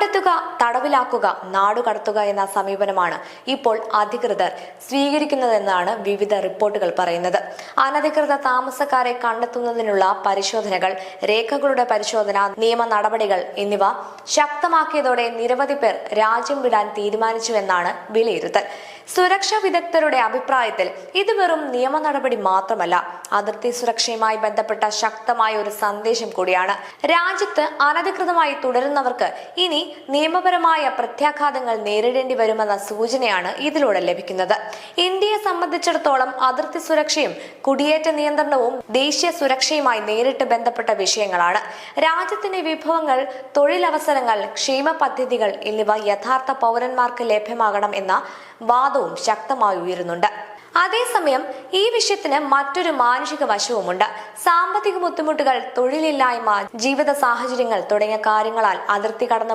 കണ്ടെത്തുക, തടവിലാക്കുക, നാടുകടത്തുക എന്ന സമീപനമാണ് ഇപ്പോൾ അധികൃതർ സ്വീകരിക്കുന്നതെന്നാണ് വിവിധ റിപ്പോർട്ടുകൾ പറയുന്നത്. അനധികൃത താമസക്കാരെ കണ്ടെത്തുന്നതിനുള്ള പരിശോധനകൾ, രേഖകളുടെ പരിശോധന, നിയമ നടപടികൾ എന്നിവ ശക്തമാക്കിയതോടെ നിരവധി പേർ രാജ്യം വിടാൻ തീരുമാനിച്ചുവെന്നാണ് വിലയിരുത്തൽ. സുരക്ഷാ വിദഗ്ധരുടെ അഭിപ്രായത്തിൽ ഇത് വെറും നിയമ നടപടി മാത്രമല്ല, അതിർത്തി സുരക്ഷയുമായി ബന്ധപ്പെട്ട ശക്തമായ ഒരു സന്ദേശം കൂടിയാണ്. രാജ്യത്ത് അനധികൃതമായി തുടരുന്നവർക്ക് ഇനി നിയമപരമായ പ്രത്യാഘാതങ്ങൾ നേരിടേണ്ടി വരുമെന്ന സൂചനയാണ് ഇതിലൂടെ ലഭിക്കുന്നത്. ഇന്ത്യയെ സംബന്ധിച്ചിടത്തോളം അതിർത്തി സുരക്ഷയും കുടിയേറ്റ നിയന്ത്രണവും ദേശീയ സുരക്ഷയുമായി നേരിട്ട് ബന്ധപ്പെട്ട വിഷയങ്ങളാണ്. രാജ്യത്തിന്റെ വിഭവങ്ങൾ, തൊഴിലവസരങ്ങൾ, ക്ഷേമ പദ്ധതികൾ എന്നിവ യഥാർത്ഥ പൗരന്മാർക്ക് ലഭ്യമാകണം എന്ന വാദവും ശക്തമായി ഉയരുന്നുണ്ട്. അതേസമയം ഈ വിഷയത്തിന് മറ്റൊരു മാനുഷിക വശവുമുണ്ട്. സാമ്പത്തിക ബുദ്ധിമുട്ടുകൾ, തൊഴിലില്ലായ്മ, ജീവിത സാഹചര്യങ്ങൾ തുടങ്ങിയ കാര്യങ്ങളാൽ അതിർത്തി കടന്ന്